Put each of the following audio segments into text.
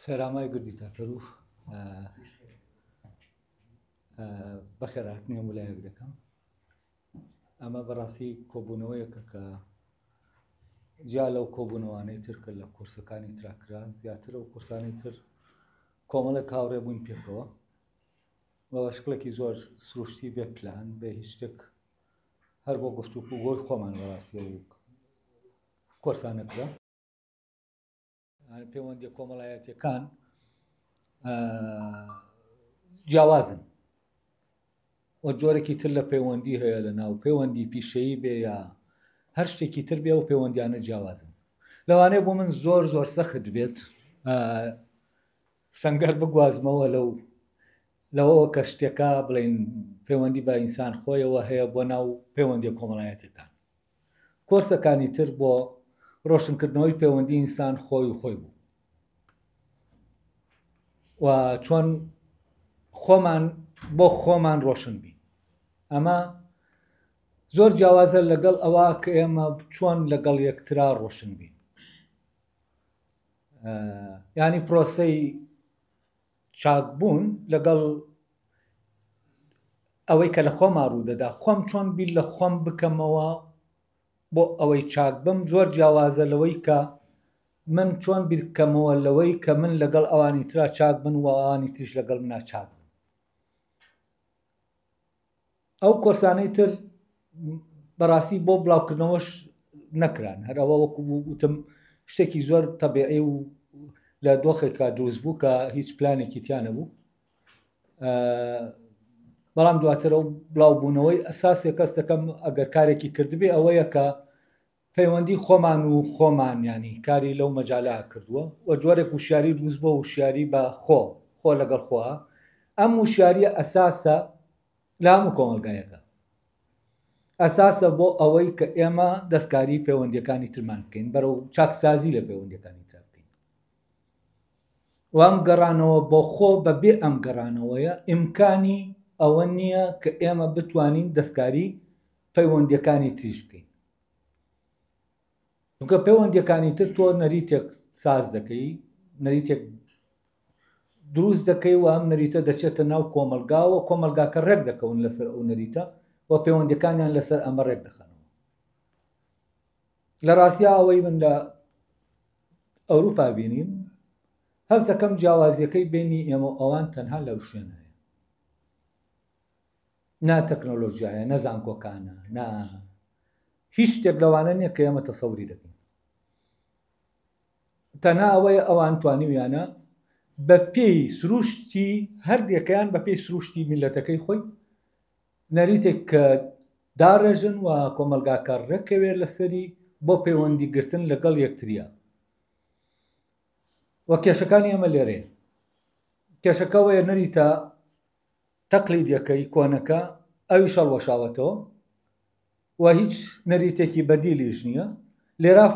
خێرامای گردی تاکەرو بەخێرهاتنی هەموو لایەک دەکەم. ئەمە بەڕاستی کۆبوونەوەیەکە کە جیا لەو کۆبوونەوانەی تر کرد لە کورسەکانی تراکرا زیاتر ئەو کورسانی تر کۆمەڵێک هاوڕێ بووین پێکەوە بە شکلێکی زۆر سروشتی بێ پلان بێ هیچ شتێک هەر بۆ گفتوگۆی خۆمان بەڕاستی و کۆرسانەکرا پەیوەندی کۆمەڵایەتیەکان جیاوازن و جۆرێکی تر لە پەیوەندی هەیە لە ناو پەیوەندی پیشەیی بێ یا هەر شتێکی تر بێ و پەیوەندیانە جیاوازن. لەوانەیە بۆ من زۆر زۆر سەخت بێت سەنگەر بگوازمەوە لەوەوە کە شتێکە بڵێن پەیوەندی بە ئینسان خۆیەوە هەیە بۆ ناو پەیوەندی کۆمەڵایەتەکان. کۆرسەکانی تر بۆ ڕۆشنکردنەوەی پەیوەندی ئینسان خۆی و خۆی بوو و چۆن خۆمان بۆ خۆمان ڕۆشن بین. ئەمە زۆر جیاوازە لەگەڵ ئەوە کە ئێمە چۆن لەگەڵ یەکترا ڕۆشن بین. ینی پرۆسەی چاکبوون لەگەڵ ئەوەی کە لە خۆمان ڕوودەدا خۆم چۆن بیر لە خۆم بکەمەوە بۆ ئەوەی چاک بم زۆر جیاوازە لەوەی کە من چۆن بیرکەمەوە لەوەی کە من لەگەڵ ئەوانی ترا چاک بن و ئەوانی تریش لەگەڵ منا چاک بن. ئەو کۆرسانەی تر بەڕاستی بۆ بڵاوکردنەوەش نەکران هەرەوە وەکو وتم شتێکی زۆر تەبیعی و لە دۆخێکا دروست بوو کە هیچ پلانێکی تیانە بوو. بەڵام دواتر ئەو بڵاوبوونەوەی ئەساسێک کەس دەکەم ئەگەر کارێکی کردبێ ئەوەیە کە پەیوەندی خۆمان و خۆمان ینی کاری لەو مەجاالە کردووە و جۆرێک وشیاری دروست بۆ وشیاری بە خۆ لەگەڵ خۆە. ئەم وشیاریە ئەساسە لە هەموو کۆمەلگایەکە ئەساسە بۆ ئەوەی کە ئێمە دەستکاری پەیوەندیەکانی ترمان بکەین بەرەو چاکسازی لە پەیوەندیەکانی تر بکەین و ئەم گەڕانەوە بۆ خۆ بەبێ ئەم گەڕانەوەیە ئیمکانی ئەوە نییە کە ئێمە بتوانین دەستکاری پەیوەندیەکانی تریش بکەین. چونکە پەیوەندیەکانی تر تۆ نەریتێک ساز دەکەی نەریتێک دروست دەکەی و ئەم نەریتە دەچێتە ناو کۆمەلگاوە کۆمەلگاکە ڕێک دەکەون لەسەر ئەو نەریتە و پەیوەندیەکانیان لەسەر ئەمە ڕێک دەخەنەوە. لە ڕاستیا ئەوەی من لە ئەوروپا بینیم هەز دەکەم جیاوازیەکەی بینی ئێمە ئەوان تەنها لەو شوێنە هەیە، نا تەکنۆلۆژیایە نە زانکۆکانە نا هیچ شتێک لەوانە نییە کە ئێمە تەسەوری دەکەین. تەنها ئەوەیە ئەوان توانیویانە بە پێی سروشتی هەردێکیان بە پێی سروشتی میلەتەکەی خۆی نەریتێک کە داڕێژن و کۆمەلگاکە ڕێکەوێت لەسەری بۆ پەیوەندی گرتن لەگەڵ یەکتریە. و کێشەکانی ئەمە لێرەیە. کێشەکەوەیە نەریتە تەقلیدیەکەی کۆنەکە ئەوی شەڵوەشاوەتەوە و هیچ نەریتێکی بەدیلیش نییە. لێرە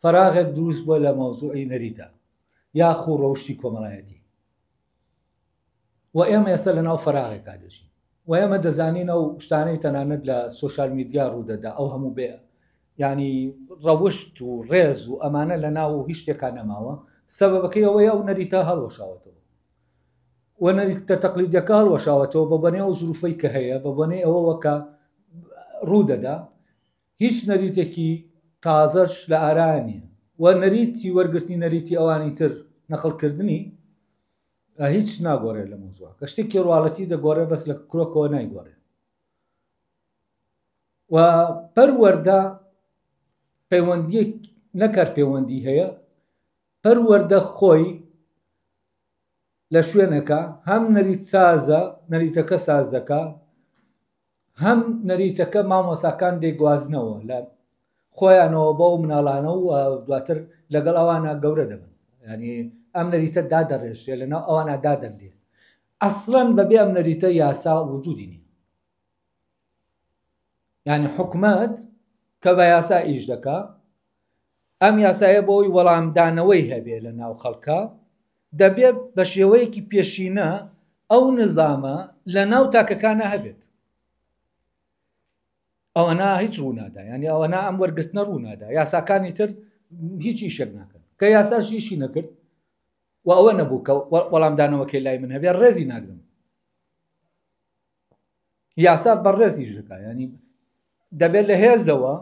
فەراغێک دروست بووە لە مەوزوعی نەریتە یاخو ڕەوشی کۆمەڵایەتی و ئێمە ئێستا لە ناو فەراغێکا دەژین و ئێمە دەزانین ئەو شتانەی تەنانەت لە سۆشال میدیا ڕوودەدا ئەو هەموو بێ ینی ڕەوشت و ڕێز و ئەمانە لە ناو هیچ شتێکان نەماوە. سەبەبەکەی ئەوەیە ئەو نەریتە هەڵوەشاوەتەوە و نەریتە تەقلیدیەکە هەڵوەشاوەتەوە بە بەنێ ئەو زروفەی کە هەیە بە بەنێ ئەوەوە کە ڕوودەدا هیچ نەریتێکی تازەش لە ئارانیە و نەریتی وەرگرتنی نەریتی ئەوانی تر نەقڵکردنی هیچ ناگۆڕێت لە مۆزوع کە شتێکی ڕواڵەتی دەگۆڕێ بەس لە کرۆکەوە نایگۆڕێت و پەروەردە پەیوەندیەک نەکار پەیوەندی هەیە پەروەردە خۆی لە شوێنەکە هەم نەریت سازە نەریتەکە ساز دەکا هەم نەریتەکە مامۆساکان دەیگوازنەوە لە خۆیانەوە بەو مناڵانە و دواتر لەگەڵ ئەوانە گەورە دەبن ینی ئەم نەریتە دادەڕێژێ لەناو ئەوانە دادەندێ ئەسڵەن بەبێ ئەم نەریتە یاسا وجودی نیە. ینی حکومەت کە بە یاسا ئیش دەکا ئەم یاسایە بۆی وەڵامدانەوەی هەبێ لە ناو خەڵکە دەبێت بە شێوەیەکی پێشینە ئەو نظامە لە ناو تاکەکانە هەبێت. ئەوەنا هیچ ڕوونادا ینی ئەوەنا ئەم وەرگرتنە ڕوونادا یاساکانی تر هیچی شەک ناکەن کە یاساش هیچی نەکرد و ئەوە نەبوو کە وەڵامدانەوەکەی لای من هەبێ ڕێزی ناگرم یاسا بەڕێزیش دەکات ینی دەبێت لە هێزەوە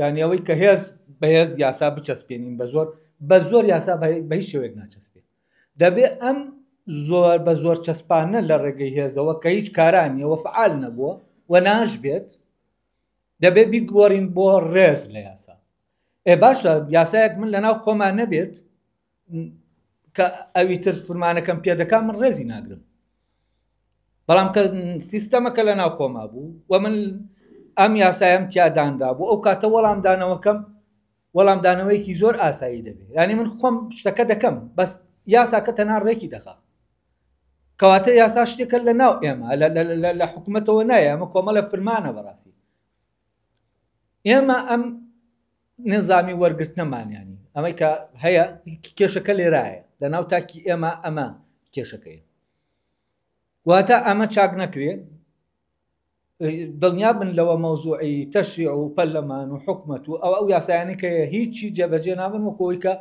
ینی ئەوەی کە هێز بەهێز یاسا بچەسپێنین بە زۆر یاسا بە هیچ شێوەیەک ناچەسپێت دەبێت ئەم زۆر بە زۆر چەسپانە لە ڕێگەی هێزەوە کە هیچ کارانیەوە فعال نەبووە و ناشبێت دەبێت بیگۆڕین بۆ ڕێز لە یاسا باشە یاسایەک من لەناو خۆمان نەبێت کە ئەوی تر فرمانەکەم پێ دەکات من ڕێزی ناگرم بەڵام کە سیستەمەکە لەناو خۆما بوو و من ئەم یاسایم تیاداندا بوو ئەو کاتە وەڵامدانەوەیکی زۆر ئاسایی دەبێت ینی من خۆم شتەکە دەکەم بەس یاساکە تەنها ڕێکی دەخات کەواتە یاسا شتێکە لە ناو ئێمە لە حکوومەتەوە نایە ئەمە کۆمەڵە فرمانە بەڕاستی ئێمە ئەم نظامی وەرگرتنەمانیانی ئەمەی کە هەیە کێشەکە لێرایە لە ناو تاکی ئێمە ئەمە کێشەکەی واتە ئەمە چاک نەکرێت دڵنیا بن لەوە مەوزوعی تەشریع و پەرلەمان و حکومەت و ئەو یاسایانی کە هیچی جێبەجێ نابن وەکەوەی کە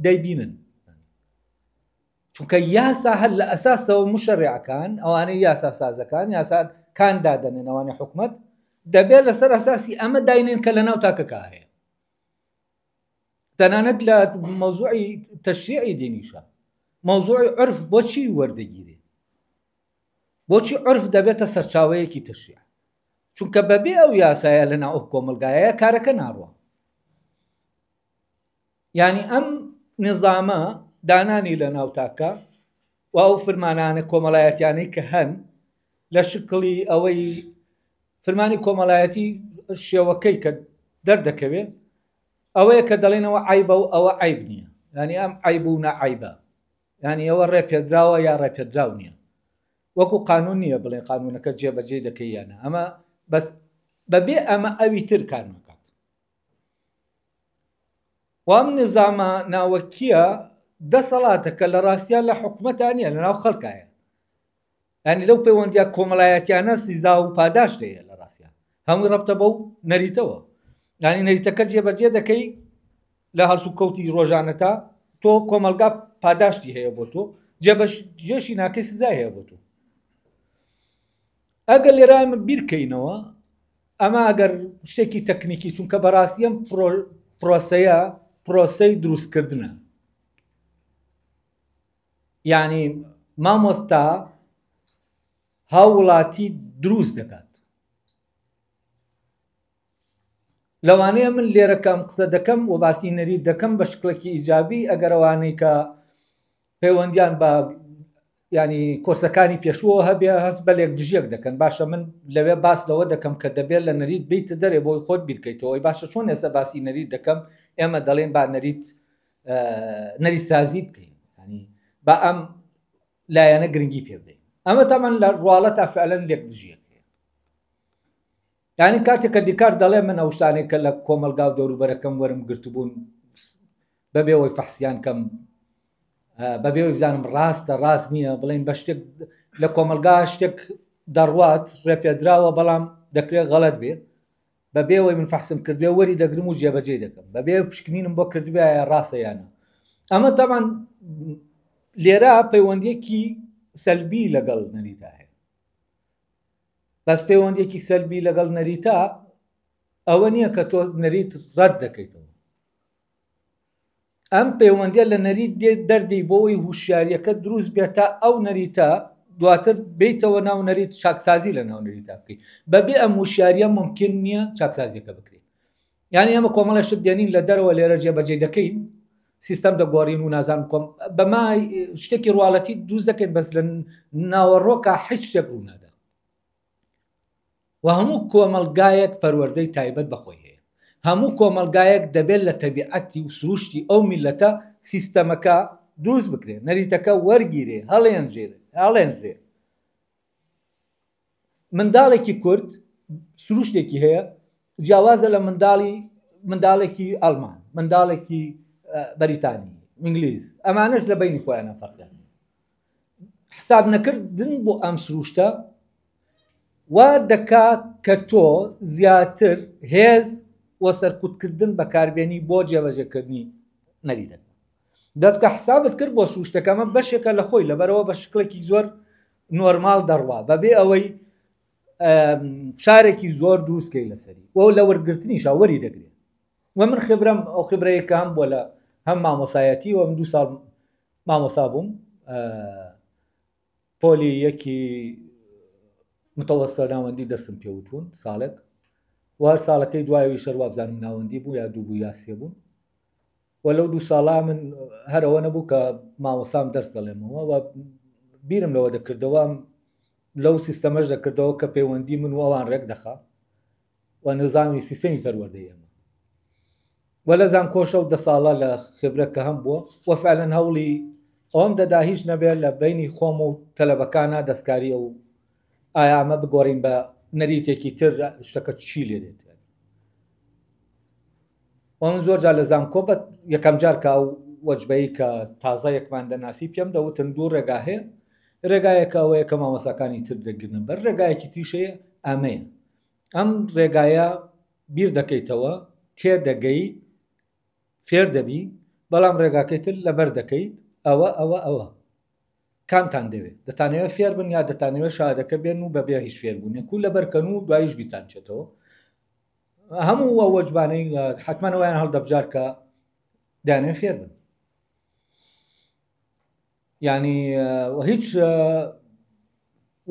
دەیبینن چونکە یاسا هەر لە ئەساسەوە مشەڕیعەکان ئەوانەی یاسا سازەکان یاساکان دادەنێن ئەوانەی حکومەت دەبێت لەسەر ئەساسی ئەمە داینێن کە لە ناو تاکەکە هەیە تەنانەت لە مەوزوعی تەشریعی دینیشە مەوزوعی عرف بۆچی وەردەگیرێ بۆچی عرف دەبێتە سەرچاوەیەکی تەشریع چونکە بەبێ ئەو یاسایە لە ناو کۆمەلگایە کارەکە ناڕوە ینی ئەم نظامە دانانی لە ناو تاکە و ئەو فرمانانە کۆمەڵایەتیانەی کە هەن لە شکلی ئەوەی فرمانی کۆمەڵایەتی شێوەکەی کە دەردەکەوێت ئەوەیە کە دەڵێنەوە عیبە و ئەوە عیب نییە ینی ئەم عیب و نەعیبە ینی ئەوە ڕێپێدراوە یا ڕێپێدراو نییە وەکو قانون نییە بڵێن قانونەکە جێبەجێ دەکەی یانە ئەمە بەس بەبێ ئەمە ئەوی تر کار ناکات و ئەم نظامە ناوەکیە دەسەڵاتەکە لە ڕاستیان لە حکوومەتانە لە ناو خەڵکایە ینی لەو پەیوەندیە کۆمەڵایەتیانە سیزا و پاداش دەیە لە ڕاستیان هەمووی ڕەبتە بەو نەریتەوە ینی نەریتەکە جێبەجێ دەکەی لە هەڵسو کەوتی ڕۆژانەتا تۆ کۆمەلگا پاداشتی هەیە بۆ تۆ جێشی ناکەی سزای هەیە بۆ تۆ ئەگەر لێرە ئەمە بیرکەینەوە ئەمە ئەگەر شتێکی تەکنیکی چونکە بەڕاستی ئەم پرۆسەیە پرۆسەی دروستکردنە ینی مامۆستا هاوڵاتی دروست دەکات لەوانەیە من لێرەکەم قسە دەکەم و باسی نەرید دەکەم بە شکلێکی ئیجابی ئەگەر ئەوانەی کە پەیوەندیان بە ینی کۆرسەکانی پێشووە هەبێ هەست بە لێک دژیەک دەکەن باشە من لەوێ باس لەوە دەکەم کە دەبێت لە نەرید بیتە دەرێ بۆی خۆت بیرکەیتەوەی باشە چۆن ئێستا باسی نەرید دەکەم ئێمە دەڵێن با نەرید سازی بکەین ینی با ئەم لایەنە گرنگی پێ بدەین ئەمە تامان لە ڕواڵەتا فعلەن لێک دژیەک ینی کاتێک کە دیکار دەڵێ من ئەو شتانێک کە لە کۆمەلگا و دەوروبەرەکەم وەرم گرتبوون بەبێەوەی فەحسیان کەم بەبێەوەی بزانم ڕاستە ڕاست نییە بڵێن بە شتێک لە کۆمەلگا شتێک دەڕوات ڕێپێدراوە بەڵام دەکرێت غەڵەت بێت بەبێەوەی من فەحسم کردوێ وەری دەگرم و جێبەجێ دەکەم بەبێ پشکنینم بۆ کردوێ ڕاستە یانە ئەمە تامان لێرە پەیوەندیەکی سەلبی لەگەڵ نەریتا هەیە بەس پەیوەندێکی سەلبی لەگەڵ نەریتا ئەوە نییە کە تۆ نەریت ڕەت دەکەیتەوە ئەم پەیوەندیە لە نەریت دەردەی بۆەوەی هوشیاریەکە دروست بێتە ئەو نەریتە دواتر بیتەوە ناو نەریت چاکسازی لە ناو نەریتا بکەیت بەبێ ئەم هوشیاریە ممکن نییە چاکسازیەکە بکرێت یعنی ئەمە کۆمەڵە شت دێنین لە دەرەوە لێرە جێبەجێ دەکەین سیستەم دەگۆڕین و نازانم کۆم بەمای شتێکی ڕواڵەتی دروست دەکەین بەس لە ناوەڕۆکە هیچ شتێک ڕوو نادا و هەموو کۆمەلگایەک پەروەردەی تایبەت بەخۆی هەیە هەموو کۆمەلگایەک دەبێت لە تەبیعەتی و سروشتی ئەو میلەتە سیستەمەکە دروست بکرێت نەریتەکە وەرگیرێ هەڵێنژێ منداڵێکی کورد سروشتێکی هەیە جیاوازە لە منداڵێکی ئەڵمان منداڵێکی بەریتانی ئینگلیز ئەمانەش لە بینی خۆیانە فەرقیان حساب نەکردن بۆ ئەم سروشتە وا دەکات کە تۆ زیاتر هێز و سەرکوتکردن بەکاربێنی بۆ جێبەجێکردنی نەریتەکە دەست کە حسابت کرد بۆ سروشتەکەمە بەشێکە لە خۆی لەبەرەوە بە شکلێکی زۆر نۆرمال دەڕوا بەبێ ئەوەی شارێکی زۆر دروستکەی لەسەری وە لە وەرگرتنی شاوەری دەگرێت و من خبرم ئەو خبرەیەکە هەم بۆ لە هەم مامۆسایەتی و 2 ساڵ مامۆسا بووم پۆلی یەکی متەوەسە ناوەندی دەستم پێوتون ساڵێک وار ساڵەکەی دوایەوەی شەروا بزانم ناوەندی بوو یا دوو بوو یا سێ بوون و لەو 2 ساڵا من هەرەوە نەبوو کە مامۆسام دەرس دەڵێمەوە و بیرم لەوە دەکردەوە لەو سیستەمەش دەکردەوە کە پەیوەندی من و ئەوان ڕێک دەخا و نظامی سیستەمی پەروەردەی ئێمە و لە زانکۆشە و 10 ساڵە لە خبرەکە هەم بووە و فعلەن هەوڵی ئەوم دەدا هیچ نەبێت لە بینی خۆم و تەلەبەکانە دەستکاری و ئایا ئەمە بگۆڕین بە نەریتێکی تر شتەکە چی لێ دێت من زۆر جار لە زانکۆ بە یەکەم جار کە ئەو وەجبەی کە تازە یەکمان دەناسی پێم دەوتن دوو ڕێگا هەیە ڕێگایەکە ئەوەیە کە مامۆساکانی تر دەگرن بەر ڕێگایەکی تریشەیە ئەمەیە ئەم ڕێگایە بیر دەکەیتەوە تێدەگەی فێر دەبی بەڵام ڕێگاکەی تر لەبەر دەکەیت ئەوە کامتان دەوێت دەتانەوێت فێر بن یا دەتانەوێت شادەکە بێن و بەبێ هیچ فێربوونێک و لەبەرکەن و دوایش بیتان چێتەوە هەموو ئەو وەجبانەی حتممەەوەیان هەڵدەبجار کە دانێ فێر بن ینی هیچ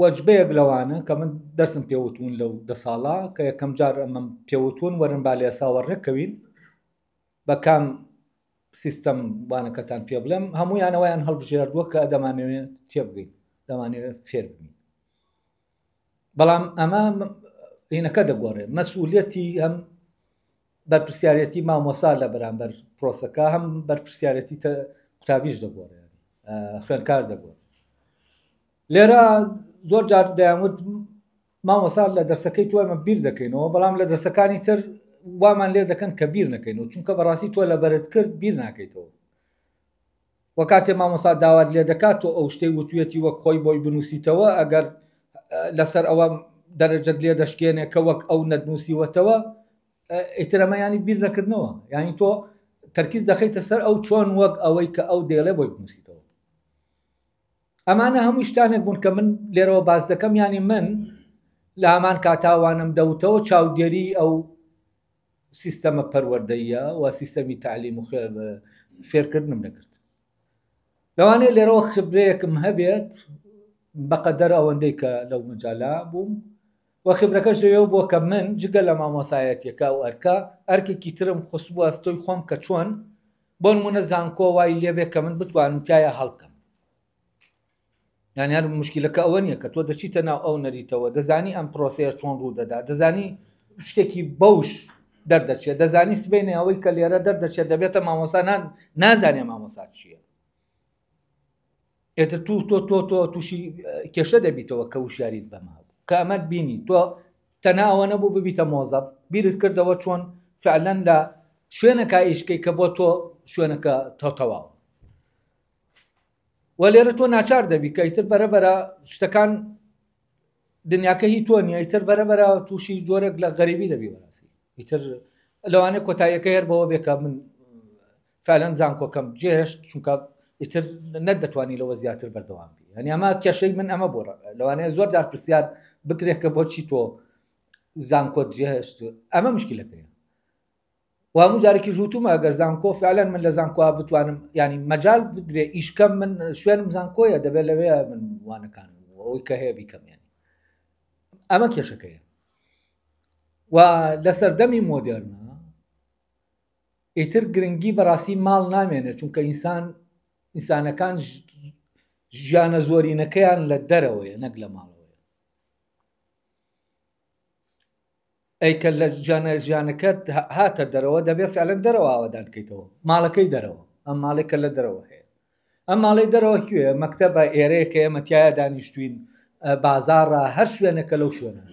وەجبەیەک لەوانە کە من دەرسم پێوتون لەو 10 ساڵا کە یەکەم جار ئەمەم پێوتون وەرن با لێساوە ڕێکەوین بە کام سیستەم بانەکەتان پێ بڵێم هەموویانەوەیان هەڵبژێردووە کە دەمانەوێت تێبگەین دەمانێت فێر بین بەڵام ئەمە هینەکە دەگۆڕێ مەسئولیەتی هەم بەرپرسیارەتی مامۆسا لە بەرامبەر پرۆسەکە هەم بەرپرسیارەتی قوتابیش دەگۆڕێ خوێندکار دەگۆڕ لێرە زۆر جار دەیانوت مامۆسا لە دەرسەکەی تۆ ئەمە بیر دەکەینەوە بەڵام لە دەرسەکانی تر وامان لێ دەکەن کە بیر نەکەینەوە چونکە بەڕاستی تۆ لە بەرت کرد بیر ناکەیتەوە وە کاتێ مامۆسا داوات لێ دەکات و ئەو شتەی وتوێتی وەک خۆی بۆی بنووسیتەوە ئەگەر لەسەر ئەوە دەرەجەت لێ دەشکێنێ کە وەک ئەو نەدنووسیوەتەوە ئیترەمەیانی بیر نەکردنەوە یانی تۆ تەرکیز دەخەیتە سەر ئەو چۆن وەک ئەوەی کە ئەو دێڵێ بۆی بنووسیتەوە ئەمانە هەموو شتانێک بوون کە من لێرەوە باز دەکەم ینی من لە هەمان کاتاوانم دەوتەوە چاودێری ئەو سیستەمە پەروەردەیە و سیستەمی تعلیم و فێرکردنم نەکرد لەوانەیە لێرەوە خبرەیەکم هەبێت بەقەدەر ئەوەندەی کە لەو مجالا بووم و خبرەکەش لەوێ بووە کە من جگە لە مامۆسایەتیەکە و ئەرکێکی ترم خستبوو ئەستۆی خۆم کە چۆن بۆ نمونە زانکۆ وای لێبێ کە من بتوانم تایە هەڵکەم یانی هەر مشکلەکە ئەوە نییە کە تۆ دەچیتە ناو ئەو نەریتەوە دەزانی ئەم پرۆسەیە چۆن ڕوو دەدا دەزانی شتێکی بەوش دەردەچێت دەزانی سبینێ ئەوەی کە لێرە دەردەچێت دەبێتە مامۆسا نازانێ مامۆسا چییە ئێتر تۆ تووشی کێشە دەبیتەوە کە وشیاریت بەما کە ئەمەد بینی تۆ تەنها ئەوە نەبوو ببیتە مۆزەف بیرت کردەوە چۆن فعلەن لە شوێنەکە ئیشکەی کە بۆ تۆ شوێنەکە تەواو و لێرە تۆ ناچار دەبی کە ئیتر بەرەبەرە شتەکان دنیاکە هی تۆ نییە ئیتر بەرەبەرە تووشی جۆرێک لە غەریبی دەبی بەڕاستی ئیتر لەوانەیە کۆتاییەکە هێر بەوە بێکە من فعلەن زانکۆکەم جێهێشت چونکە ئیتر نەتدەتوانی لەوە زیاتر بەردەوام بی هەنی ئەمە کێشەی من ئەمە بۆ لەوانەیە زۆر جار پرسیار بکرێت کە بۆچی تۆ زانکۆت جێهێشت ئەمە مشکلەکەیە و هەموو جارێکی ژووتومە ئەگەر زانکۆ فعلەن من لە زانکۆ بتوانم ینی مەجال بدرێ ئیشکەم من شوێنم زانکۆیە دەبێت لەوێ من وانەکان ئەوەی کە هەیە بیکەم ینی ئەمە کێشەکەیە و لە سەردەمی مۆدێرنە ئیتر گرنگی بەڕاستی ماڵ نامێنێت چونکە ئینسانەکان ژیانە زۆرینەکەیان لە دەرەوەیە نەک لە ماڵەوەیە ئەیکە لە ژیانەکەت هاتە دەرەوە دەبێت فعلەن دەرەوە ئاوادان بکەیتەوە ماڵەکەی دەرەوە ئەم ماڵێکە لە دەرەوە هەیە ئەم ماڵی دەرەوە کوێ مەکتەبە ئێرەیە کە ئێمە تایە دانیشتوین بازاڕە هەر شوێنەکە لەو شوێنە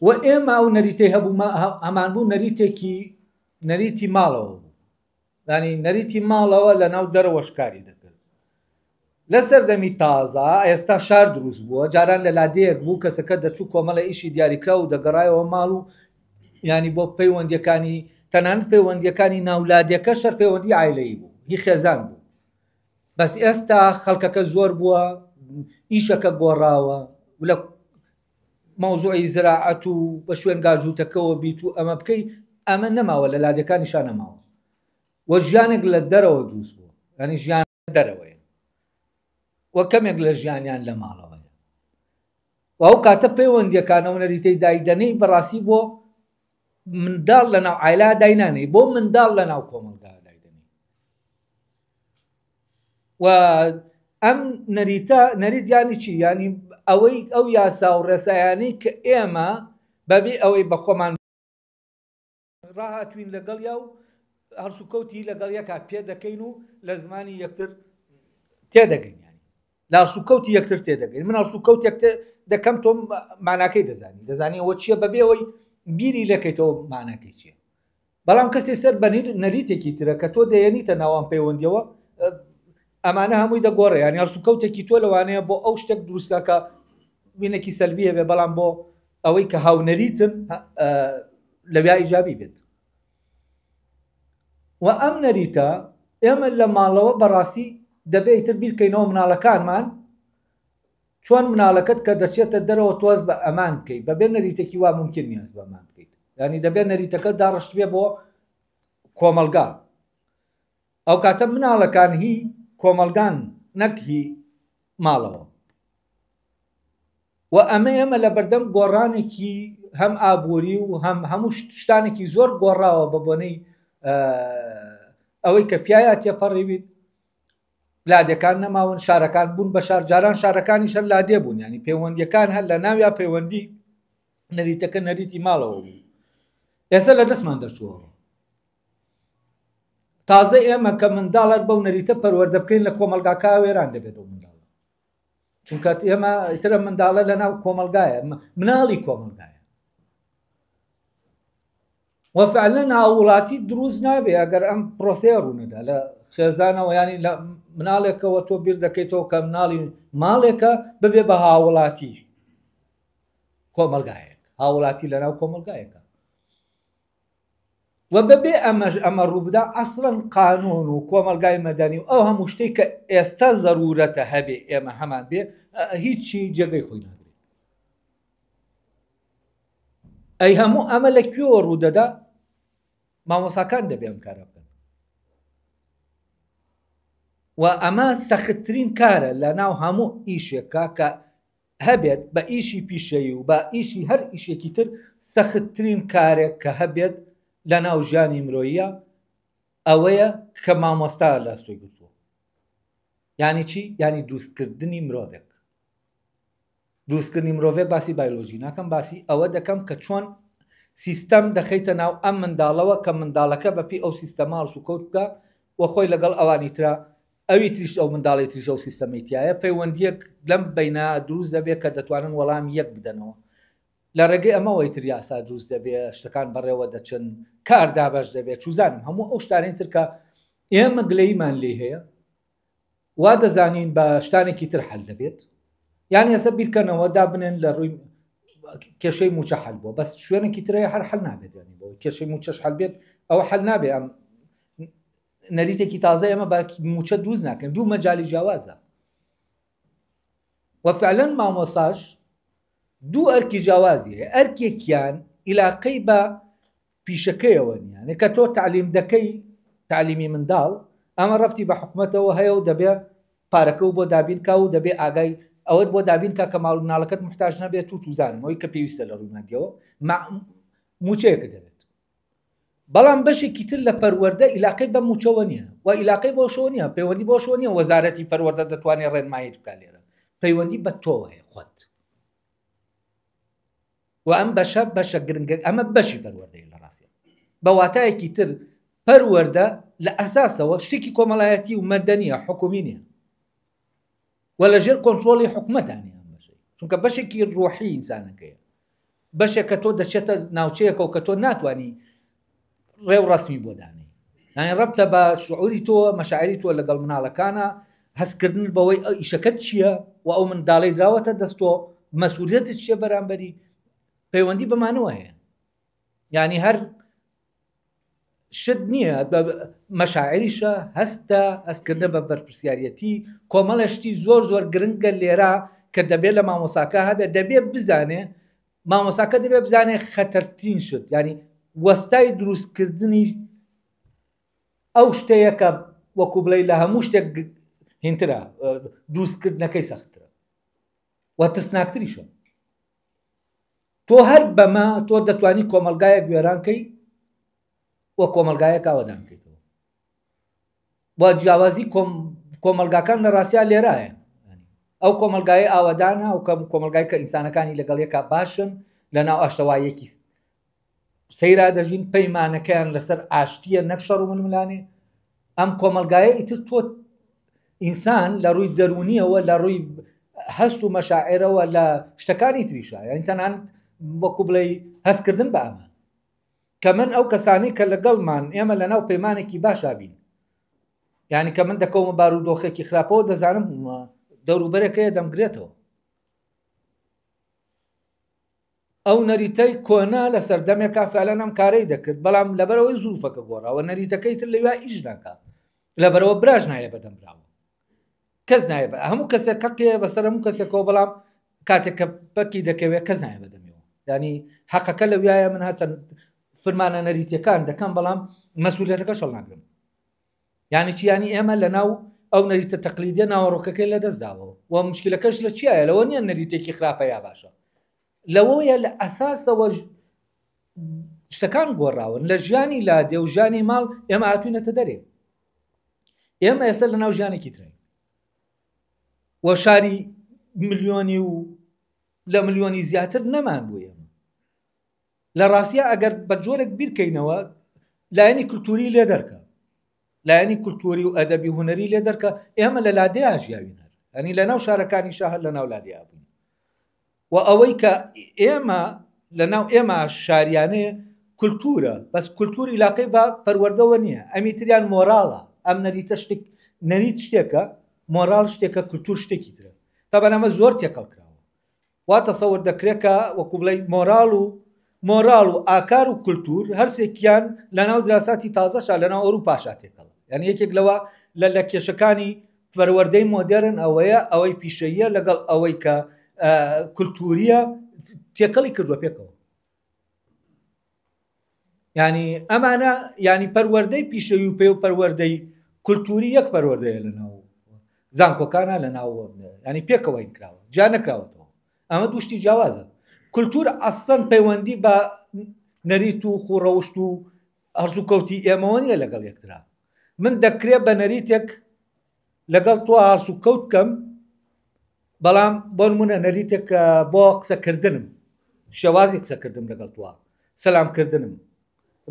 و ئێمە ئەو نەریتەی هەبوو ئەمان بوو نەریتی ماڵەوە بوو ینی نەریتی ماڵەوە لە ناو دەرەوە شکاری دەکرد لە سەردەمی تازە ئێستا شار دروست بووە جاران لە لادەیەک بوو کەسەکە دەچوو کۆمەڵە ئیشی دیاریکرا و دەگەڕایەوە ماڵ و ینی بۆ پەیوەندیەکانی تەنانەت پەیوەندیەکانی ناولادیەکە شەر پەیوەندی عایلەیی بوو هی خێزان بوو بەس ئێستا خەڵکەکە زۆر بووە ئیشەکە گۆڕاوە لە مەوزوعی زراعەت و بە شوێن گاژووتەکەەوە بیت و ئەمە بکەی ئەمە نەماوە لە لادەکانیشان نەماوە وە ژیانێک لە دەرەوە دروست بووە ینی ژیان دەرەوەیە وە کەمێک لە ژیانیان لە ماڵەوەیە و ئەو کاتە پەیوەندیەکانەوە نەریتەی دایدەنەی بەڕاستی بۆ منداڵ لە ناو عایلا داینانەی بۆ منداڵ لە ناو کۆمەلگا دایدەنی و ئەم نەریتە نەریتیانی چی ینی ئەوەی ئەو یاسا و ڕێسایانەی کە ئێمە بەبێ ئەوەی بە خۆمان ڕاهاتوین لەگەڵ یا و هەرسوکەوتی لەگەڵ یەکات پێ دەکەین و لە زمانی یەکتر تێدەگەین ینی لا سوکەوتی یەکتر تێدەگەین من هەرسوکەوت یەکتر دەکەم تۆ ماناکەی دەزانی ئەوە چییە بەبێ ئەوەی بیری لەکەیتەوە ماناکەی چییە بەڵام کەسێ سەر بەنیر نەریتێکی ترە کە تۆ دەیەنیتە ناوان پەیوەندیەوە ئەمانە هەمووی دەگۆڕێ ینی هەرسوکەوتێکی تۆ لەوانەیە بۆ ئەو شتێک دروستکە کە وینێکی سەلبیە بێ بەڵام بۆ ئەوەی کە هاونەریتن لەویا ئیجابی بێت و ئەم نەریتە ئێمە لە ماڵەوە بەڕاستی دەبێتتر بیرکەینەوە مناڵەکانمان چۆن مناڵەکەت کە دەچێتە دەرەوە تۆز بە ئەمان بکەیت بەبێ نەریتێکی وا ممکن نیاز بە ئەمان بکەیت ینی دەبێت نەریتەکە داڕشت بێ بۆ کۆمەلگا ئەو کاتە مناڵەکان هی کۆمەلگان نەک هی ماڵەوە و ئەمە لە بەردەم گۆڕانێکی هەم ئابووری و هەموو شتانێکی زۆر گۆڕاوە بە بۆنەی ئەوەی کە پیاە تێپەڕیوین لادەکان نەماون شارەکان بوون بە شارجاران شارەکانی شەر لادێ بوون ینی پەیوەندیەکان هەر لە ناویا پەیوەندی نەریتەکە نەریتی ماڵەوە بوو ئێستا لە دەستمان دەچووەوە تازە ئێمە کە منداڵەر بەو نەریتە پەروەردە بکەین لە کۆمەلگاکە وێران دەبێت و منداڵە چونکە ئێمە ئیترە منداڵە لە ناو کۆمەلگایە مناڵی کۆمەلگایە وەفعلەن هاوڵاتی دروست نابێ ئەگەر ئەم پرۆسەیە ڕوونەدا لە خێزانەوە ینی لە مناڵێکەوە تۆ بیر دەکەیتەوە کە مناڵی ماڵێکە ببێ بە هاوڵاتی کۆمەلگایەک هاوڵاتی لە ناو کۆمەلگایەکە و بەبێ ئەمە ڕووبدا ئەسڵەن قانون و کۆمەلگای مەدەنی و ئەو هەموو شتێک کە ئێستا زەرورەتە هەبێ ئێمە هەمان بێ هیچی جێگەی خۆی ناگرێت ئەی هەموو ئەمە لەکوێوە ڕوودەدا مامۆساکان دەبێ ئەم کارە بکەن و ئەمە سەختترین کارە لە ناو هەموو ئیشێکە کە هەبێت بە ئیشی پیشەیی و بە ئیشی هەر ئیشێکی تر سەختترین کارێک کە هەبێت لە ناو ژیانی مرۆیە ئەوەیە کە مامۆستا لە ئەستۆی گرتووە یانی چی یانی دروستکردنی مرۆڤێک دروستکردنی مرۆڤێک باسی بایۆلۆژی ناکەم باسی ئەوە دەکەم کە چۆن سیستەم دەخەیتە ناو ئەم منداڵەوە کە منداڵەکە بەپی ئەو سیستەما سوکەوت بکە و خۆی لەگەڵ ئەوانی ترا ئەوی تریش ئەو منداڵی تریش ئەو سیستەمەیتیایە پەیوەندیەک لەم بەینە دروست دەبێت کە دەتوانن وەڵام یەک بدەنەوە لە ڕێگەی ئەمەوەی تر یاسا دروست دەبێت شتەکان بەڕێوە دەچن کار دابش دەبێت چوزانم هەموو ئەو شتانەی ترکە ئێمە گلەیمان لێ هەیە وا دەزانین بە شتانێکی تر حەل دەبێت یان ئێستا بیرکەنەوە دابنێن لە ڕووی کێشەی موچە حەل بووە بەس شوێنێکی ترەیە هەر حەل نابێت ینی بۆ کێشەی موچەش حەل بێت ئەوە حەل نابێت ئەم نەریتێکی تازە ئێمە بە موچە دروست ناکەن دوو مەجای جیاوازە وەفعلەن مامۆساش دوو ئەرکی جیاوازی هەیە ئەرکێکیان عیلاقەی بە پیشەکەیەوە نییە کە تۆ تعلیم دەکەی تعلیمی منداڵ ئەمە ڕەفتی بە حکومەتەوە هەیە و دەبێت پارەکە و بۆ دابینکە و دەبێت ئاگای ئەوەت بۆ دابینکە کە ماڵ مناڵەکەت محتاج نەبێت و توزانم ئەوەی کە پێویستە لە ڕوونەدیەوە موچەیەکە دەبێت بەڵام بەشێکی تر لە پەروەردە عیلاقەی بە موچەوە نییە و عیلاقەی بۆ شۆ نییە پەیوەندی بۆ شۆ نییە وەزارەتی پەروەردە دەتوانێت ڕێنمایی بکە لێرە پەیوەندی بە تۆ هەیە خۆت و ئەم بەشە گرنگە ئەمە بەشی پەروەردەی لە ڕاستیە بە واتایەکی تر پەروەردە لە ئەساسەوە شتێکی کۆمەڵایەتی و مەدەنیە حکومی نییە و لەژێر کۆنترۆڵی حکومەتانی ئەم بەشەی چونکە بەشێکی ڕۆحی ئینسانەکەیە بەشێک کە تۆ دەچێتە ناوچەیەکە و کە تۆ ناتوانی ڕێو ڕسمی بۆ دانەی یانی ڕەبتە بە شعوری تۆ مەشاعری تۆ لەگەڵ مناڵەکانە هەستکردن بەوەی ئیشەکەت چییە و ئەو منداڵی دراوەتە دەستۆ مەسئولیەتت چییە بەرامبەری پەیوەندی بەمانەوە هەیە یانی هەر شت نییە مەشاعریشە هەستە ئەسکردە بە بەرپرسیارەتی کۆمەڵشتی زۆر گرنگە لێرە کە دەبێت لە مامۆساکە هەبێت دەبێت بزانێ مامۆساکە دەبێت بزانێ خەتەرترین شت ینی وەستای دروستکردنی ئەو شتەیە کە وەکو بڵێ لە هەموو شتێک هینترە دروستکردنەکەی سەختترە و ترسناکتریشە تۆ هەر بەمە تۆ دەتوانی کۆمەلگایە گوێرانکەی وە کۆمەلگایە کاوەدان بکەیتەوە بۆ جیاوازی کۆمەلگاکان لە ڕاستیا لێرایە ئەو کۆمەلگای ئاوەدانە ئەو کۆمەلگای کە ئینسانەکانی لەگەڵیەکە باشن لە ناو ئاشتەوایەکی سەیرا دەژین پەیمانەکەیان لەسەر ئاشتیە نەک شەڕ و ململانێ ئەم کۆمەلگایە ئیتر تۆ ئینسان لە ڕووی دەرونیەوە لە ڕووی هەست و مەشاعرەوە لە شتەکانی تریشە یعنی تەنان وەکو بڵێ هەستکردن بە ئەمە کە من ئەو کەسانی کە لەگەڵمان ئێمە لە ناو پەیمانێکی باشا بین یعنی کە من دەکەومە بارودۆخێکی خراپەوە دەزانم دەوروبەرێکەیە دەمگرێتەوە ئەو نەریتەی کۆنا لە سەردەمێکا فعلەن ئەم کارەی دەکرد بەڵام لەبەرەوەی زوڵفەکە گۆڕاوە نەریتەکەی تر لەوێ ئیش ناکات لەبەرەوە براژ نایە بەدەمراوە کەس نایە هەموو کەسێک کەقێ بەسەر هەموو کەسێکەوە بەڵام کاتێک کە پەکی دەکەوێت کەس نایە بەدەمەوە ینی حەقەکە لەویایە من هاتە فرمانە نەریتەکان دەکەم بەڵام مەسئولیەتەکە شەڵ ناگرم یعنی چی ینی ئێمە لە ناو ئەو نەریتە تەقلیدیە ناوەڕۆکەکەی لە دەستداوەوە و مشکلەکەش لە چیایە لەوە نییە نەریتێکی خراپە یا باشە لەوەیە لە ئەساسەوە شتەکان گۆڕاون لە ژیانی لادێ و ژیانی ماڵ ئێمە هاتوینەتە دەرێ ئێمە ئێستا لە ناو ژیانێکی ترین وە شاری ملیۆنی و لە ملیۆنی زیاتر نەمان بوو ئێمە لە ڕاستیە ئەگەر بە جۆرێک بیرکەینەوە لایەنی کولتوری لێ دەرکە لایەنی کولتوری و ئەدەبی هوەری لێ دەرکە ئێمە لە لادەیە ژیاوین هەر ئەنی لە ناو شارەکانی شاهر لە ناو لادەیە بووین و ئەوەی کە ئێمە لە ناو ئێمە شاریانەیە کولتورە بەس کولتوری علاقەی بە پەروەردەوە نییە ئەمی تریان مۆراڵە ئەم نەریتە شتێک نەریت شتێکە مۆراڵ شتێکە کولتور شتێکی ترە تەبەن ئەمە زۆر تێکەڵ کراوە وا تەسەوەر دەکرێتکە وەکو بڵێ مۆراڵ و ئاکار و کولتور هەرسێکیان لە ناو دراساتی تازەشا لە ناو ئەوروپاشا تێکەڵ یعنی یەکێک لەوە لە کێشەکانی پەروەردەی مۆدێرن ئەوەیە ئەوەی پیشەیە لەگەڵ ئەوەی کە کولتوریە تێکەڵی کردووە پێکەوە ینی ئەمانە ینی پەروەردەی پیشەوی و پێ و پەروەردەی کولتوری یەک پەروەردەیە لە ناو زانکۆکانە لە ناو ینی پێکەوە این کراوە جا نەکراوەتەوە ئەمە دووشتی جیاوازە کولتور ئەسەن پەیوەندی بە نەریت و خوڕەوشت و هەرزوو کەوتی ئێمەوە نیە لەگەڵ یەکترا من دەکرێت بە نەریتێک لەگەڵ تۆ هەرزوو کەوت بکەم بەڵام بۆ نمونە نەریتێک بۆ قسەکردنم شێوازی قسەکردم لەگەڵ توە سەلامکردنم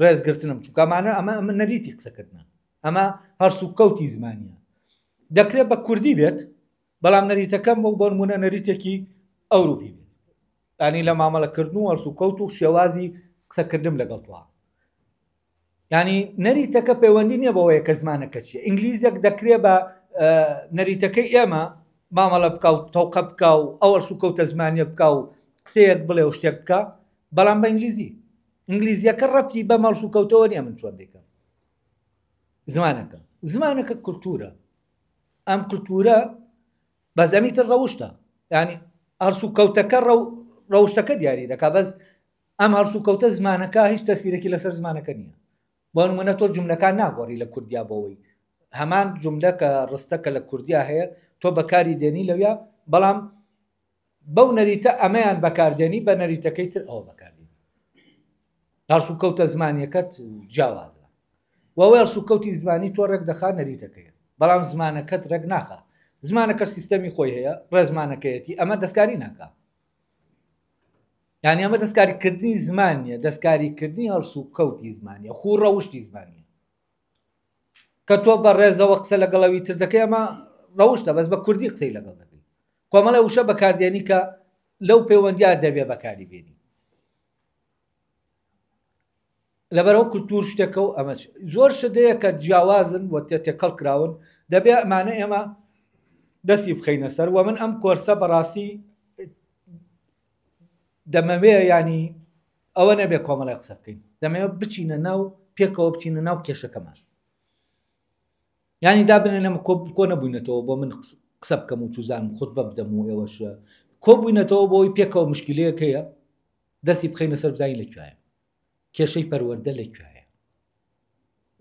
ڕێزگرتنم چونکەمانە ئەمە نەریتی قسەکردنە ئەمە هەرسوو کەوتی زمانیە دەکرێت بە کوردی بێت بەڵام نەریتەکەم بۆ نمونە نەریتێکی ئەوروپی بێت ینی لە مامەڵەکردن و هەرسوو کەوت و شێوازی قسەکردم لەگەڵ توە ینی نەریتەکە پەیوەندی نییە بەوەیە کە زمانەکە چیە ئینگلیزیەک دەکرێت بە نەریتەکەی ئێمە مامەڵە بکە و تەوقە بکە و ئەو هەرسوو کەوتە زمانیە بکە و قسەیەک بڵێ و شتێک بکە بەڵام بە ئینگلیزیەکە ڕەبتی بە هەرسوو کەوتەوە نییە من چۆن دەکەم زمانەکە کولتورە ئەم کولتورە بە زەمیتر ڕەوشتە ینی هەرسوو کەوتەکە ڕەوشتەکە دیاری دەکا بەس ئەم هەرسوو کەوتە زمانەکە هیچ تەسیرێکی لەسەر زمانەکە نییە بۆ نمونە تۆ جوملەکان ناگۆڕی لە کوردیا بەوەی هەمان جوملە کە ڕستەکە لە کوردیا هەیە تۆ بەکاری دێنی لەویا بەڵام بەو نەریتە ئەمەیان بەکاردێنی بە نەریتەکەی تر ئەوە بەکاردێنی هەرسوو کەوتە زمانیەکەت جیاوازە وەوەی هەرسوو کەوتی زمانی تۆ ڕێک دەخات نەریتەکەیە بەڵام زمانەکەت ڕێک ناخە زمانەکە سیستەمی خۆی هەیە ڕێزمانەکەیەتی ئەمە دەستکاری ناکە یعنی ئەمە دەستکاریکردنی زمانیە دەستکاریکردنی هەرسوو کەوتی زمانیە خوو ڕەوشتی زمانیە کە تۆ بە ڕێزەوە قسە لەگەڵەوی تر دەکەی ئەمە ڕەوشتە بەس بە کوردی قسەی لەگەڵ دەکەی کۆمەڵە وشە بەکاردێنی کە لەو پەیوەندیا دەبێ بەکاری بێنی لەبەرەوە کولتور شتێکە و ئەمە زۆر شتەیە کە جیاوازن و تێکەڵ کراون دەبێ ئەمانە ئێمە دەستی بخەینە سەر و من ئەم کۆرسە بەڕاستی دەمەوێ ینی ئەوە نەبێ کۆمەڵی قسە بکەین دەمەوێت بچینە ناو پێکەوە بچینە ناو کێشەکەمان ینی دابنێ لەمە کۆ نەبووینەتەوە بۆ من قسە بکەم و چوزانم خودبە بدەم و ئێوەشە کۆ بووینەتەوە بۆی پێکەوە مشکلەیەکەیە دەستی بخەینە سەر بزانین لەکوایە کێشەی پەروەردە لەکوایە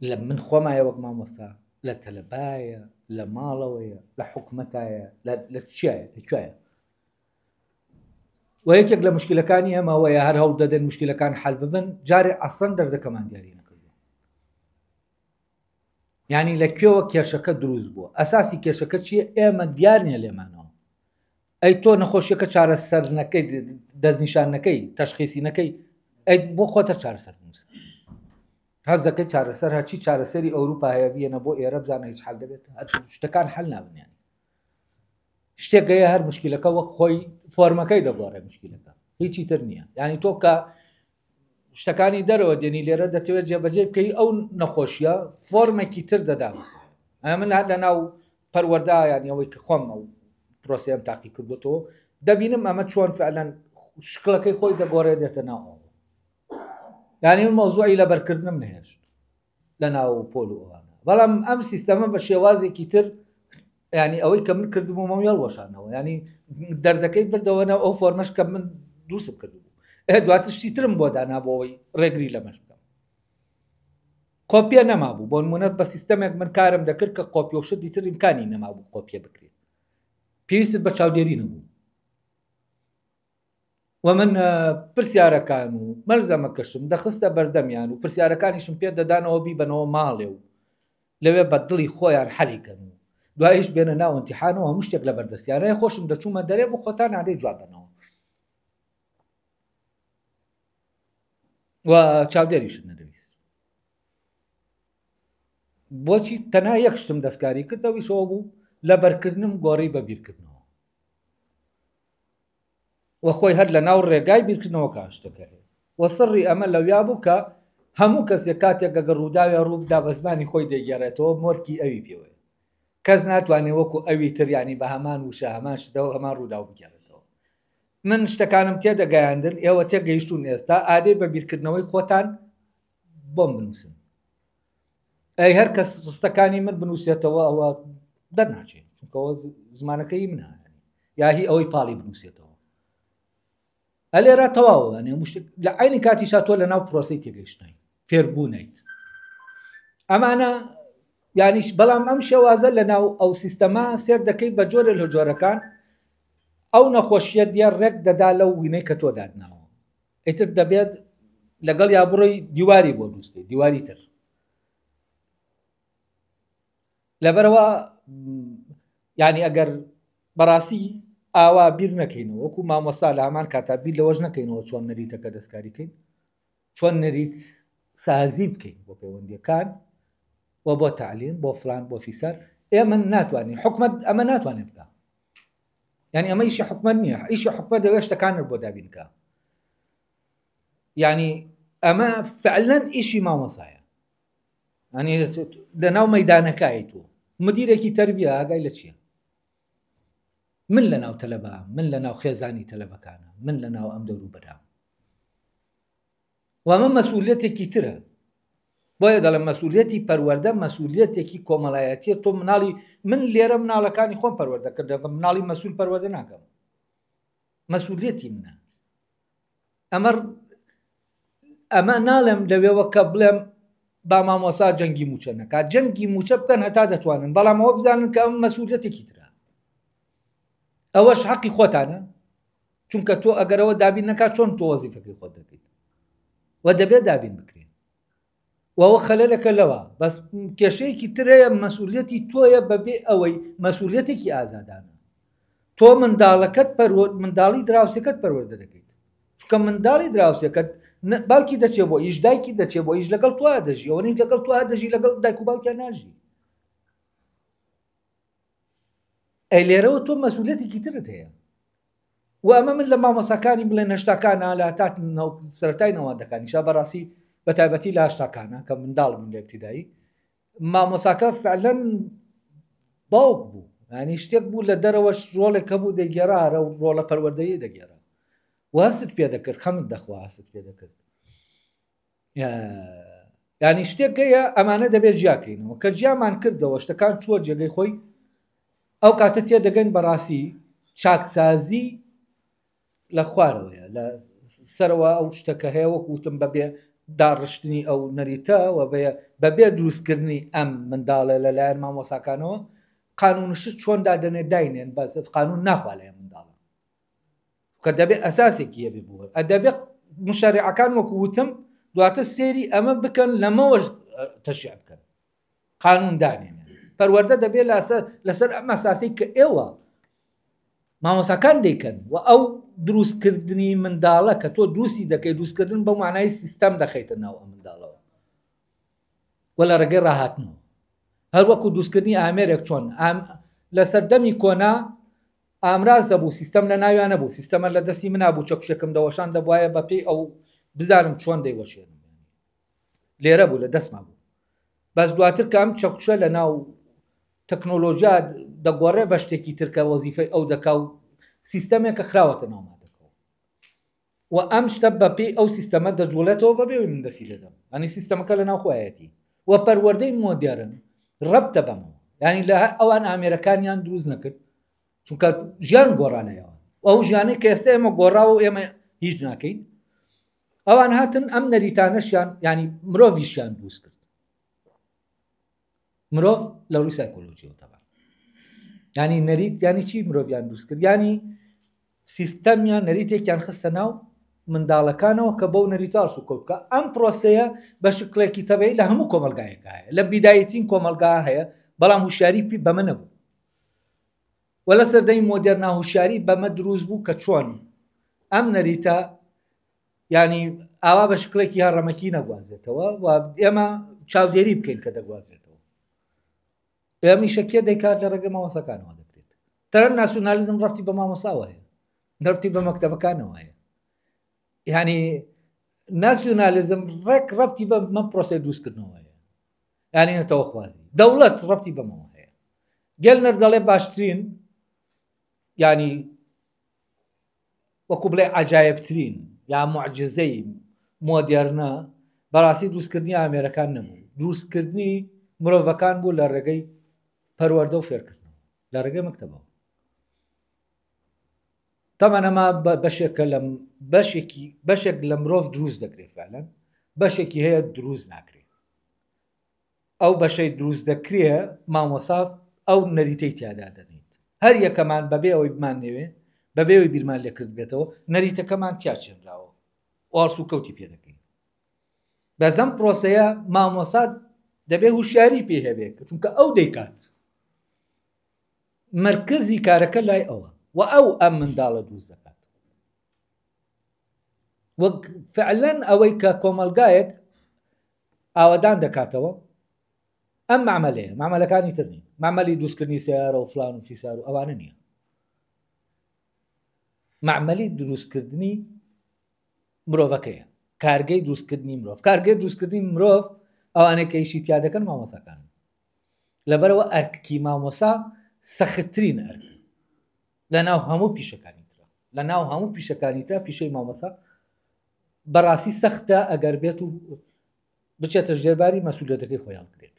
لە من خۆمایە وەک مامۆستا لە تەلەبایە لە ماڵەوەیە لە حکومەتایە لە چیایە لەکوایە و یەکێک لە مشکلەکانی ئەمەوەیە هەر هەوڵ دەدەن مشکلەکان حەل ببن جارێ ئەسڵەن دەردەکەمان دیاری نەکردووە ینی لەکوێوە کێشەکە دروست بووە ئەساسی کێشەکە چیە ئێمە دیار نیە لێمانەوە ئەی تۆ نەخۆشیەکە چارەسەر نەکەی دەستنیشانەکەی تەشخیصینەکەی ئەی بۆ خۆتە چارەسەر بنووسە هەز دەکەی چارەسەر هەرچی چارەسەری ئەوروپا هەیە بێنە بۆ ئێرە بزانە هیچ حەل دەبێت شتەکان حەل نابنیان شتێکگەیە هەر مشکلەکە وەک خۆی فۆرمەکەی دەگۆڕێ مشکلەکە هیچی تر نییە ینی تۆ کە شتەکانی دەرەوە دێنی لێرە دەتەوێت جێبەجێ بکەی ئەو نەخۆشیە فۆرمێکی تر دەدا من لە ناو پەروەردا ینی ئەوەی کە خۆم ئەو پرۆسەیەم تاقی کردوەوە دەبینم ئەمە چۆن فعلەن شکڵەکەی خۆی دەگۆڕێ دێتە ناوەوە ینی من مەوزوعی لەبەرکردنم نەهێشت لە ناو پۆل و ئەوانە بەڵام ئەم سیستەمە بە شێوازێکی تر ینی ئەوەی کە من کردبوو مەویڵ وەشانەوە ینی دەردەکەی بردەوەنە ئەو فۆرمەش کە من دووسم کردبوو دواتر شتی ترم بۆ دانا بۆەوەی ڕێگری لەمەش بکەم قۆپیە نەمابوو بۆ نمونە بە سیستەمێک من کارم دەکرد کە قۆپیە و شتی تر ئیمکانی نەمابوو قۆپیە بکرێت پێویستت بە چاودێری نەبوو و من پرسیارەکان و مەلزەمەکەشم دەخستە بەردەمیان و پرسیارەکانیشم پێ دەدانەوە بیبەنەوە ماڵێ و لەوێ بە دڵی خۆیان حەلیکەن و دوایش بێنە ناو ئیمتیحانەوە هەموو شتێک لە بەردەستیارەیە خۆشم دەچوومە دەرێ بۆ خۆتان نادەی جوابنەوە و چاودێریشت نەدەویست بۆچی تەنها یەک شتم دەستکاری کردەویشەوە بوو لە بەرکردنم گۆڕی بە بیرکردنەوە و خۆی هەر لە ناو ڕێگای بیرکردنەوە کاشتەکە هەیە و سڕی ئەمە لەویا بوو کە هەموو کەسێک کاتێک ئەگەر ڕووداوێ ڕووبدا بە زمانی خۆی دەیگەڕێتەوە مۆرکی ئەوی پێوەیە کەس ناتوانێت وەکو ئەوی تریانی بە هەمان وشە هەمان شتەوە هەمان ڕوودا و بگەڕێتەوە من شتەکانم تێدەگەیاندن ئێوە تێگەیشتون ئێستا ئادەی بە بیرکردنەوەی خۆتان بۆم بنووسن ئەی هەر کەس ڕستەکانی من بنووسێتەوە ئەوە دەرناچێت چونکەەوە زمانەکەی منە یا هی ئەوەی پاڵی بنووسێتەوە ئەلێرا تەواوە لە عینی کاتیشا تۆ لە ناو پرۆسی تێگەیشتنی فێربوونیت ئەمانە یانیش بەڵام ئەم شێوازە لە ناو ئەو سیستەما سێر دەکەی بە جۆرە لە جۆرەکان ئەو نەخۆشیە دیار ڕێک دەدا لەو وینەی کە تۆ دادناوە ئیتر دەبێت لەگەڵ یا بڕۆی دیواری بۆ دروستکەی دیواری تر لەبەرەوە ینی ئەگەر بەڕاستی ئاوا بیر نەکەینەوە وەکو مامۆستا لە هەمان کاتا بیر لەوەش نەکەینەوە چۆن نەریتەکە دەستکاریکەین چۆن نەریت سازی بکەین بۆ پەیوەندیەکان و بۆ تعلیم بۆ فلان بۆ فیسار ئێمە ناتوانین حکومەت ئەمە ناتوانێت بکە ینی ئەمە ئیشی حکومەت نییە ئیشی حکومەت دەوێت شتەکانت بۆ دابینکە ینی ئەمە فعلەن ئیشی مامۆسایە ینی لەناو مەیدانەکەی تۆ مدیرێکی تەربیە ئاگای لە چییە من لە ناو تەلەبە من لە ناو خێزانی تەلەبەکانە من لە ناو ئەم دەوروبەرام و ئەمە مەسئولیەتێکی ترە بۆیە دەڵێم مەسئولیەتی پەروەردە مەسئولیەتێکی کۆمەڵایەتیە تۆ مناڵی من لێرە مناڵەکانی خۆم پەروەردە کردم مناڵی مەسئول پەروەردە ناکەم مەسئولیەتی منە ئەمە ناڵێم لەوێوە کە بڵێم با مامۆسا جەنگی موچە نەکات جەنگی موچە بکەن هەتا دەتوانن بەڵام ئەوە بزانن کە ئەم مەسئولیەتێکی ترە ئەوەش حەقی خۆتانە چونکە تۆ ئەگەرەوە دابین نەکات چۆن تۆ وەزیفەکەی خۆت دەکەیت و دەبێت دابین بکرێن وەوە خەلەلەکە لەوە بەس کێشەیەکی ترەیە مەسئولیەتی تۆیە بەبێ ئەوەی مەسئولیەتێکی ئازادانە تۆ منداڵەکەت منداڵی دراوسەکەت پەروەردە دەکەیت چونکە منداڵی دراوسەکەت باوکی دەچێت بۆ ئیش دایکی دەچێت بۆ ئیش لەگەڵ تۆ دەژی ئەوە نین لەگەڵ تۆ دەژی لەگەڵ دایک و باوکیان ناژی ئەی لێرەوە تۆ مەسئولیەتێکی ترت هەیە و ئەمە من لە مامۆساکانی بڵێن هەشتاکانە لە هەتا سەرەتای نەوەندەکانیشا بەڕاستی بەتایبەتی لە هەشتاکانە کە منداڵ بوون لە ابتیدایی مامۆساکە فعلەن باوک بوو ینی شتێک بوو لە دەرەوەش ڕۆڵێکە بوو دەگێڕارە و ڕۆڵە پەروەردەیی دەگێڕە و هەستت پێ دەکرد خەمت دەخوا هەستت پێ دەکرد یعنی شتێکەیە ئەمانە دەبێت جیاکەینەوە کە جیامان کردەوە شتەکان چووە جێگەی خۆی ئەو کاتە تێدەگەن بەڕاستی چاکسازی لە خوارەوەیە لە سەرەوە ئەو شتەکە هەیە وەکوتم بەبێ داڕشتنی ئەو نەریتەوە بەبێ دروستکردنی ئەم منداڵە لەلایەن مامۆساکانەوە قانونشت چۆن دادەنێ داینێن بەس قانون ناخوا لە منداڵە کە دەبێت ئەساسێکی هەبێ بووە ئەدەبێت مشەریعەکان وەکووتم دواتە سێری ئەمە بکەن لەمەوە تەشیع بکەن قانون دانێن پەروەردە دەبێت لەسەر ئەم ئەساسی کە ئێوە مامۆساکان دەیکەن و ئەو دروستکردنی منداڵە کە تۆ دروستی دەکەی دروستکردن بە معنای سیستەم دەخەیتە ناو ئەم منداڵەوە و لە ڕێگەی ڕاهاتنەوە هەروەکو دروستکردنی ئامێرێک چۆن لە سەردەمی کۆنا ئامرازە بوو سیستەم لە ناویانە بوو سیستەمە لە دەستی منابوو چەکشێکم دەوەشان دەبواە بەپێی ئەو بزانم چۆن دەیوەشێنم لێرە بوو لە دەستما بوو بەس دواتر کە ئەم چەکشە لە ناو تەکنۆلۆژیا دەگۆڕێ بە شتێکی ترکە وەزیفەی ئەو دەکا و سیستەمێکە خراوەتە ناومادەکەەوە و ئەم شتە بەپێی ئەو سیستەمە دەجوڵێتەوە بەبێەوەی من دەسی لەدەم ئەنی سیستەمەکە لە ناوخۆایەتی و پەروەردەی مۆدێرن ڕەبتە بەمەوە ینی لە هەر ئەوان ئامێرەکانیان دروست نەکرد چونکە ژیان گۆڕانەوە ئەو ژیانەی کە ئێستا ئێمە گۆڕاوە و ئێمە هیچ ناکەین ئەوان هاتن ئەم نەریتانەشیان ینی مرۆڤیشیان دروست کرد مرۆڤ لە ڕووی سایکۆلۆژیەوە تەبان ینی نەریت ینی چی مرۆڤیان دروست کرد ینی سیستەمیان نەریتێکیان خستە ناو منداڵەکانەوە کە بەو نەریتار سوکەوتکە ئەم پرۆسەیە بە شکلێکی تەبەی لە هەموو کۆمەلگایەکە هەیە لە بیدایەتین کۆمەلگا هەیە بەڵام هوشیاری بەمە نەبوو و لە سەردەمی مۆدێرنا هوشیاری بەمە دروست بوو کە چۆن ئەم نەریتە ینی ئاوا بە شکلێکی هەڕەمەکی نەگوازێتەوە و ئێمە چاودێری بکەین کە دەگوازێتەوە ئێمە شەکیە دەیکات لە ڕێگە مامۆساکانەوە دەکرێت تەنها ناسیۆنالیزم ڕەبتی بە مامۆساوە هەیە ڕەبتی بە مەکتەبەکانەوە هەیە ینی ناسیۆنالیزم ڕەبتی بە مە پرۆسەی دروستکردنەوە هەیە ینی نەتەوە خوازی دەوڵەت ڕەبتی بەمەوە هەیە گەلنەر دەڵێ باشترین ینی وەکو بڵێ عەجایبترین یا موعجزەی مۆدێرنە بەڕاستی دروستکردنی ئامێرەکان نەبوو دروستکردنی مرۆڤەکان بوو لە ڕێگەی پەروەردە و فێرکردنەوە لە ڕێگەی مەکتەبەوە تەمەنەما بەشێک لە مرۆڤ دروست دەکرێت فعلەن بەشێکی هەیە دروست ناکرێت ئەو بەشەی دروست دەکرێ مامۆساف ئەو نەریتەی تیادا دەنێت هەر یەکەمان بەبێ ئەوەی بمانەوێ بەبێەوەی بیرمان لێ کرد بێتەوە نەریتەکەمان تیا چێنراوە ئارس و کەوتی پێ دەکەین بەزەم پرۆسەیە مامۆسا دەبێ هوشیاری پێ هەبێت چونکە ئەو دەیکات مرکزی کارەکە لای ئەوە و ئەو ئەم منداڵە دروست دەکات وەک فعلەن ئەوەی کە کۆمەلگایەک ئاوەدان دەکاتەوە ئەم معمەلەیە معمەلەکانی تر نین معمەلی دروستکردنی سیارە و فلان و فیسار و ئەوانە نییە معمەلی دروستکردنی مرۆڤەکەیە کارگەی دروستکردنی مرۆڤ کارگەی دروستکردنی مرۆڤ ئەوانەی کە ئیشی تیا دەکەن مامۆساکان لەبەرەوە ئەرکی مامۆسا سەختترین ئەرک لە ناو هەموو پیشەکانی ترە لە ناو هەموو پیشەکانی ترە پیشەی مامۆسا بەڕاستی سەختە ئەگەر بێت و بچێتە ژێرباری مەسئولیەتەکەی خۆیان کرێت